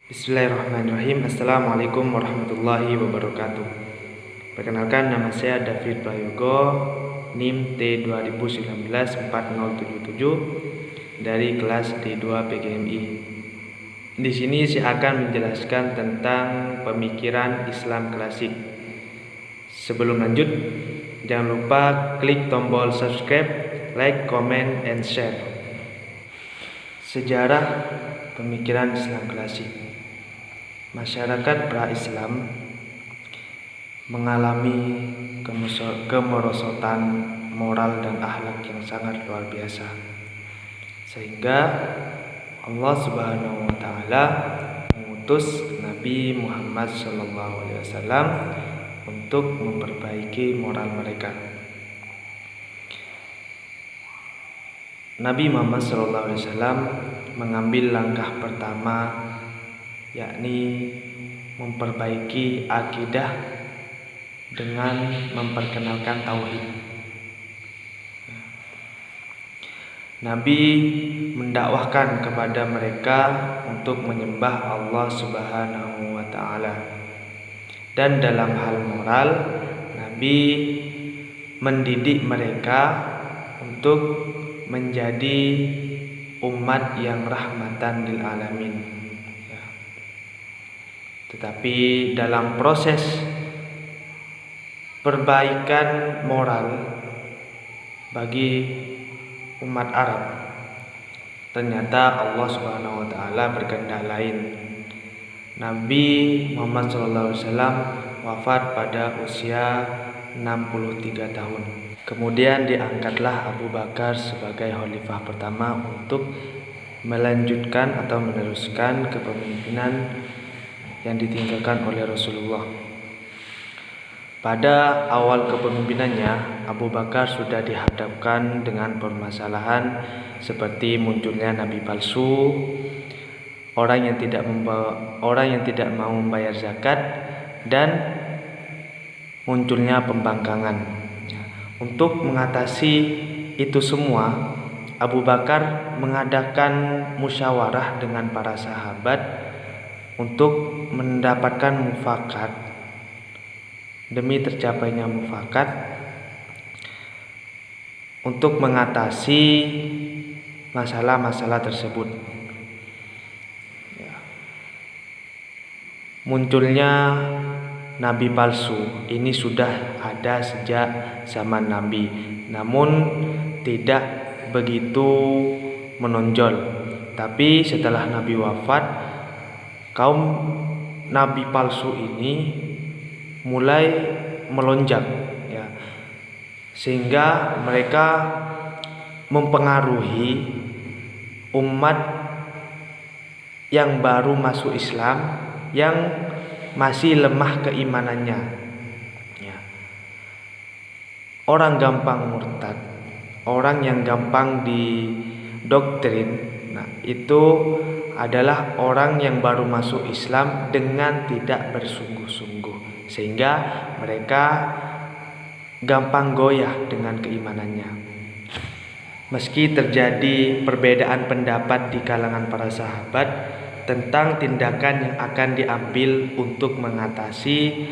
Bismillahirrahmanirrahim. Assalamualaikum warahmatullahi wabarakatuh. Perkenalkan, nama saya David Prayogo, NIM T2019-4077 dari kelas D2 PGMI. Di sini saya akan menjelaskan tentang pemikiran Islam klasik. Sebelum lanjut, jangan lupa klik tombol subscribe, like, comment, and share. Sejarah pemikiran Islam klasik. Masyarakat pra-Islam mengalami kemerosotan moral dan akhlak yang sangat luar biasa, sehingga Allah Subhanahu wa Ta'ala mengutus Nabi Muhammad SAW untuk memperbaiki moral mereka. Nabi Muhammad SAW mengambil langkah pertama, yakni memperbaiki akidah dengan memperkenalkan tauhid. Nabi mendakwahkan kepada mereka untuk menyembah Allah Subhanahu wa Ta'ala. Dan dalam hal moral, Nabi mendidik mereka untuk menjadi umat yang rahmatan lil alamin. Tetapi dalam proses perbaikan moral bagi umat Arab, ternyata Allah Subhanahu wa Ta'ala berkehendak lain. Nabi Muhammad SAW wafat pada usia 63 tahun. Kemudian diangkatlah Abu Bakar sebagai khalifah pertama untuk melanjutkan atau meneruskan kepemimpinan yang ditinggalkan oleh Rasulullah. Pada awal kepemimpinannya, Abu Bakar sudah dihadapkan dengan permasalahan seperti munculnya nabi palsu, orang yang tidak mau membayar zakat, dan munculnya pembangkangan. Untuk mengatasi itu semua, Abu Bakar mengadakan musyawarah dengan para sahabat untuk mendapatkan mufakat. Demi tercapainya mufakat untuk mengatasi masalah-masalah tersebut. Munculnya nabi palsu ini sudah ada sejak zaman Nabi, namun tidak begitu menonjol. Tapi setelah Nabi wafat, kaum nabi palsu ini mulai melonjak, sehingga mereka mempengaruhi umat yang baru masuk Islam, yang masih lemah keimanannya. Orang gampang murtad, orang yang gampang didoktrin, itu adalah orang yang baru masuk Islam dengan tidak bersungguh-sungguh, sehingga mereka gampang goyah dengan keimanannya. Meski terjadi perbedaan pendapat di kalangan para sahabat tentang tindakan yang akan diambil untuk mengatasi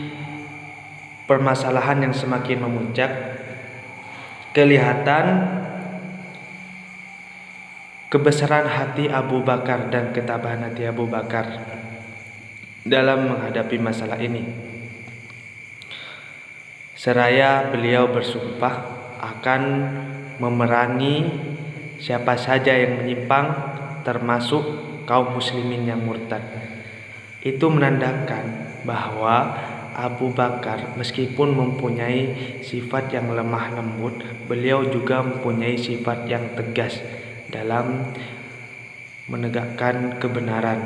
permasalahan yang semakin memuncak, kelihatan kebesaran hati Abu Bakar dan ketabahan hati Abu Bakar dalam menghadapi masalah ini. Seraya beliau bersumpah akan memerangi siapa saja yang menyimpang, termasuk kaum muslimin yang murtad. Itu menandakan bahwa Abu Bakar meskipun mempunyai sifat yang lemah lembut, beliau juga mempunyai sifat yang tegas dalam menegakkan kebenaran.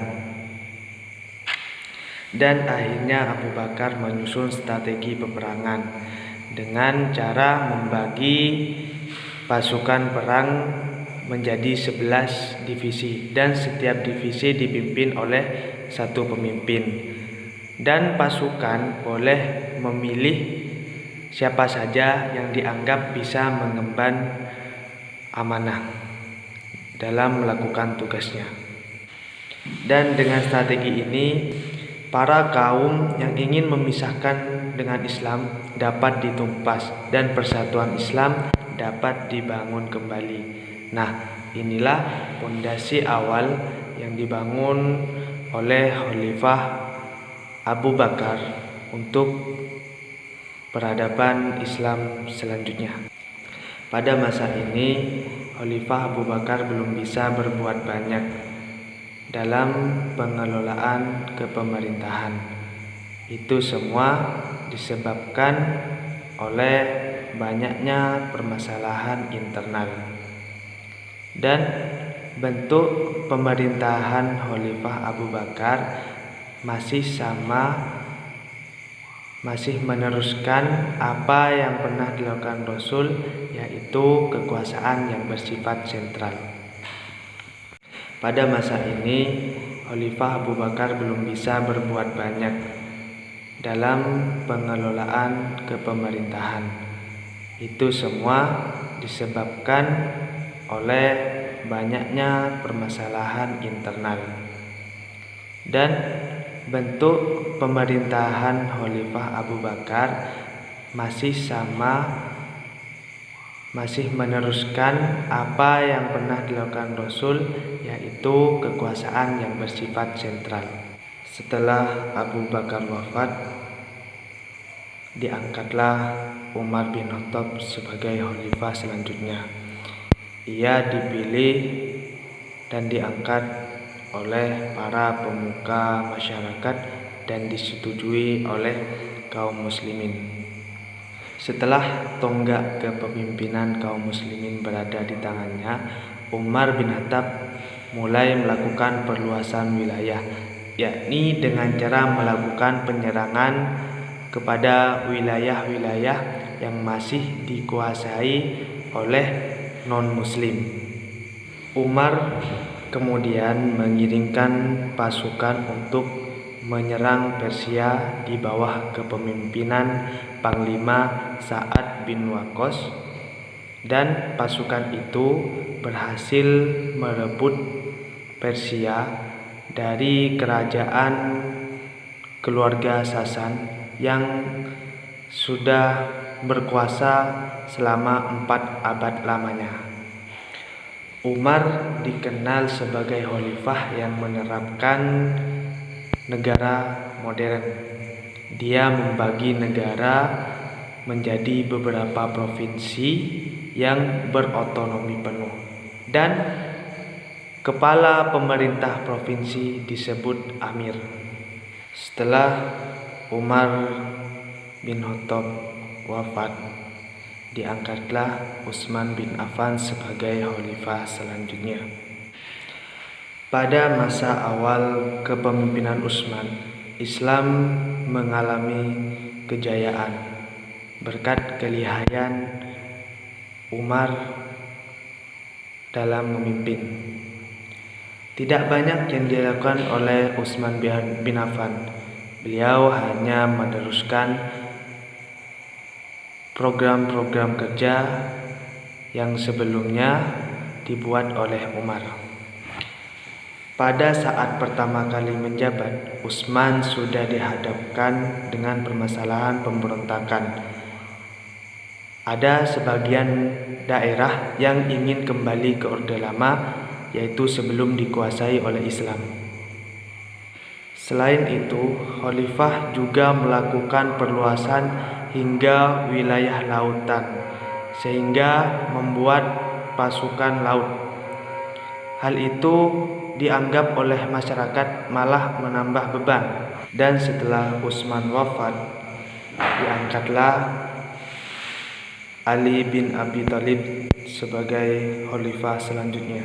Dan akhirnya Abu Bakar menyusun strategi peperangan dengan cara membagi pasukan perang menjadi 11 divisi, dan setiap divisi dipimpin oleh satu pemimpin, dan pasukan boleh memilih siapa saja yang dianggap bisa mengemban amanah dalam melakukan tugasnya. Dan dengan strategi ini, para kaum yang ingin memisahkan dengan Islam dapat ditumpas dan persatuan Islam dapat dibangun kembali. Nah, inilah fondasi awal yang dibangun oleh Khalifah Abu Bakar untuk peradaban Islam selanjutnya. Pada masa ini, Khalifah Abu Bakar belum bisa berbuat banyak dalam pengelolaan kepemerintahan. Itu semua disebabkan oleh banyaknya permasalahan internal. Dan bentuk pemerintahan Khalifah Abu Bakar masih sama, masih meneruskan apa yang pernah dilakukan Rasul, yaitu kekuasaan yang bersifat sentral. Pada masa ini, Khalifah Abu Bakar belum bisa berbuat banyak dalam pengelolaan kepemerintahan. Itu semua disebabkan oleh banyaknya permasalahan internal. Dan bentuk pemerintahan Khalifah Abu Bakar masih sama, masih meneruskan apa yang pernah dilakukan Rasul, yaitu kekuasaan yang bersifat sentral. Setelah Abu Bakar wafat, diangkatlah Umar bin Khattab sebagai khalifah selanjutnya. Ia dipilih dan diangkat oleh para pemuka masyarakat dan disetujui oleh kaum muslimin. Setelah tonggak kepemimpinan kaum muslimin berada di tangannya, Umar bin Khattab mulai melakukan perluasan wilayah, yakni dengan cara melakukan penyerangan kepada wilayah-wilayah yang masih dikuasai oleh non-muslim. Umar kemudian mengirimkan pasukan untuk menyerang Persia di bawah kepemimpinan Panglima Sa'ad bin Waqqas, dan pasukan itu berhasil merebut Persia dari kerajaan keluarga Sasan yang sudah berkuasa selama 4 abad lamanya. Umar dikenal sebagai khalifah yang menerapkan negara modern. Dia membagi negara menjadi beberapa provinsi yang berotonomi penuh, dan kepala pemerintah provinsi disebut Amir. Setelah Umar bin Khattab wafat, diangkatlah Utsman bin Affan sebagai khalifah selanjutnya. Pada masa awal kepemimpinan Utsman, Islam mengalami kejayaan berkat kelihayan Umar dalam memimpin. Tidak banyak yang dilakukan oleh Utsman bin Affan. Beliau hanya meneruskan program-program kerja yang sebelumnya dibuat oleh Umar. Pada saat pertama kali menjabat, Utsman sudah dihadapkan dengan permasalahan pemberontakan. Ada sebagian daerah yang ingin kembali ke Orde Lama, yaitu sebelum dikuasai oleh Islam. Selain itu, khalifah juga melakukan perluasan hingga wilayah lautan, sehingga membuat pasukan laut. Hal itu dianggap oleh masyarakat malah menambah beban. Dan setelah Utsman wafat, diangkatlah Ali bin Abi Thalib sebagai khalifah selanjutnya.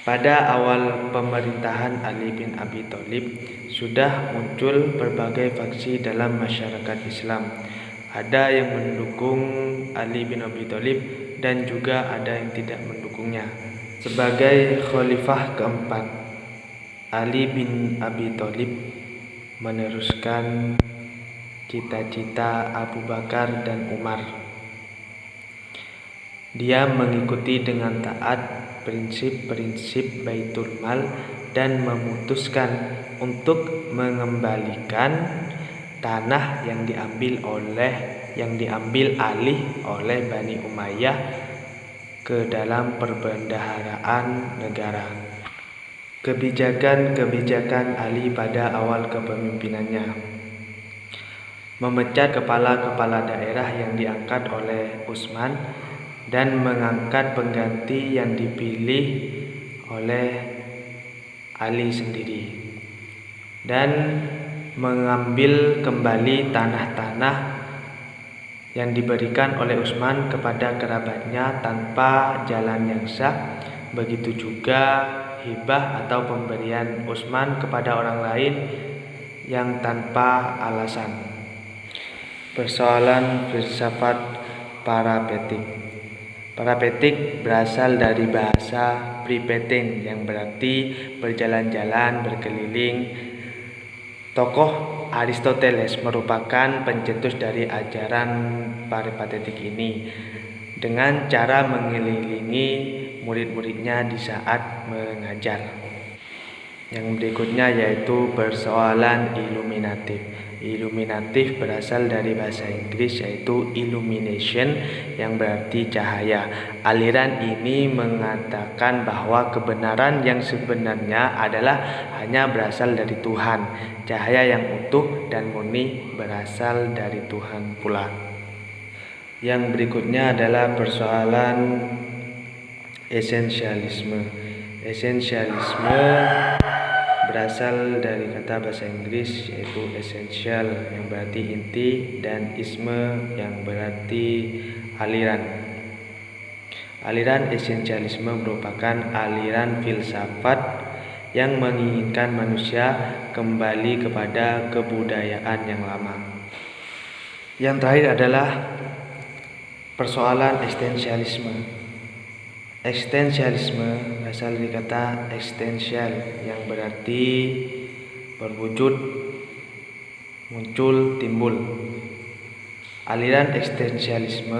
Pada awal pemerintahan Ali bin Abi Thalib sudah muncul berbagai faksi dalam masyarakat Islam. Ada yang mendukung Ali bin Abi Thalib dan juga ada yang tidak mendukungnya. Sebagai khalifah keempat, Ali bin Abi Thalib meneruskan cita-cita Abu Bakar dan Umar. Dia mengikuti dengan taat prinsip-prinsip Baitul Mal dan memutuskan untuk mengembalikan tanah yang diambil alih oleh Bani Umayyah ke dalam perbendaharaan negara. Kebijakan Ali pada awal kepemimpinannya: memecat kepala-kepala daerah yang diangkat oleh Utsman dan mengangkat pengganti yang dipilih oleh Ali sendiri, dan mengambil kembali tanah-tanah yang diberikan oleh Utsman kepada kerabatnya tanpa jalan yang sah. Begitu juga hibah atau pemberian Utsman kepada orang lain yang tanpa alasan. Persoalan filsafat parapetik. Parapetik berasal dari bahasa pripetein yang berarti berjalan-jalan, berkeliling. Tokoh Aristoteles merupakan pencetus dari ajaran parapetik ini dengan cara mengelilingi murid-muridnya di saat mengajar. Yang berikutnya yaitu persoalan iluminatif. Iluminatif berasal dari bahasa Inggris yaitu illumination yang berarti cahaya. Aliran ini mengatakan bahwa kebenaran yang sebenarnya adalah hanya berasal dari Tuhan. Cahaya yang utuh dan murni berasal dari Tuhan pula. Yang berikutnya adalah persoalan esensialisme. Esensialisme berasal dari kata bahasa Inggris yaitu essential yang berarti inti dan isme yang berarti aliran. Aliran esensialisme merupakan aliran filsafat yang menginginkan manusia kembali kepada kebudayaan yang lama. Yang terakhir adalah persoalan eksistensialisme. Eksistensialisme berasal dari kata eksistensial yang berarti berwujud, muncul, timbul. Aliran eksistensialisme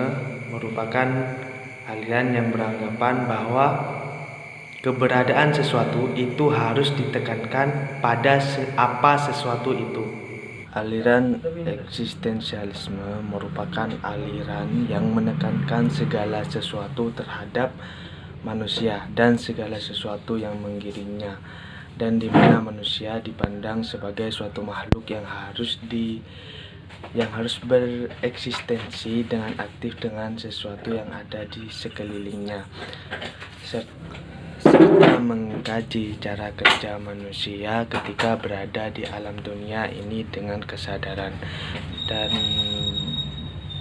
merupakan aliran yang beranggapan bahwa keberadaan sesuatu itu harus ditekankan pada apa sesuatu itu. Aliran eksistensialisme merupakan aliran yang menekankan segala sesuatu terhadap manusia dan segala sesuatu yang mengiringinya, dan di mana manusia dipandang sebagai suatu makhluk yang harus bereksistensi dengan aktif dengan sesuatu yang ada di sekelilingnya, serta mengkaji cara kerja manusia ketika berada di alam dunia ini dengan kesadaran. Dan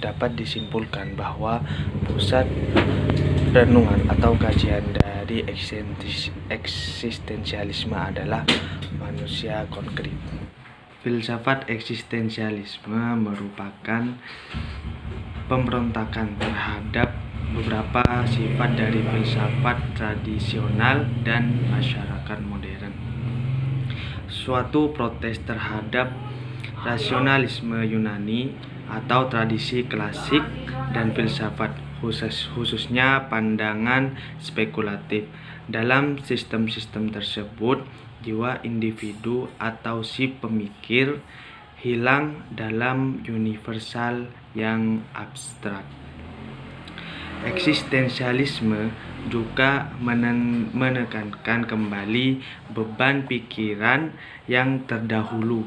dapat disimpulkan bahwa pusat renungan atau kajian dari eksistensialisme adalah manusia konkret. Filsafat eksistensialisme merupakan pemberontakan terhadap beberapa sifat dari filsafat tradisional dan masyarakat modern. Suatu protes terhadap rasionalisme Yunani atau tradisi klasik dan filsafat, khususnya pandangan spekulatif. Dalam sistem-sistem tersebut, jiwa individu atau si pemikir hilang dalam universal yang abstrak. Eksistensialisme juga menekankan kembali beban pikiran yang terdahulu.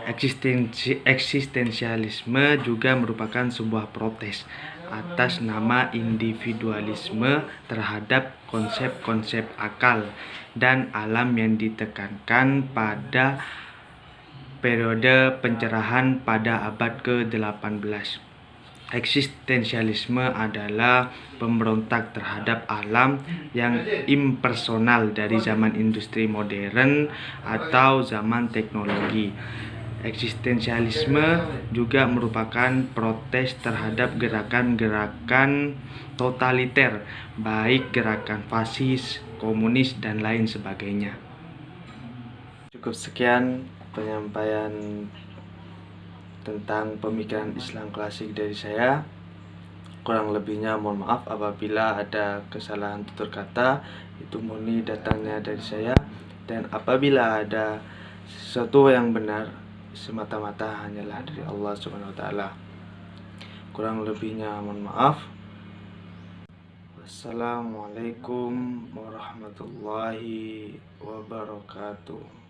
Eksistensialisme juga merupakan sebuah protes atas nama individualisme terhadap konsep-konsep akal dan alam yang ditekankan pada periode pencerahan pada abad ke-18. Eksistensialisme adalah pemberontak terhadap alam yang impersonal dari zaman industri modern atau zaman teknologi. Eksistensialisme juga merupakan protes terhadap gerakan-gerakan totaliter, baik gerakan fasis, komunis, dan lain sebagainya. Cukup sekian penyampaian tentang pemikiran Islam klasik dari saya. Kurang lebihnya mohon maaf apabila ada kesalahan tutur kata, itu murni datangnya dari saya. Dan apabila ada sesuatu yang benar, semata-mata hanyalah dari Allah Subhanahu wa taala. Kurang lebihnya mohon maaf. Wassalamualaikum warahmatullahi wabarakatuh.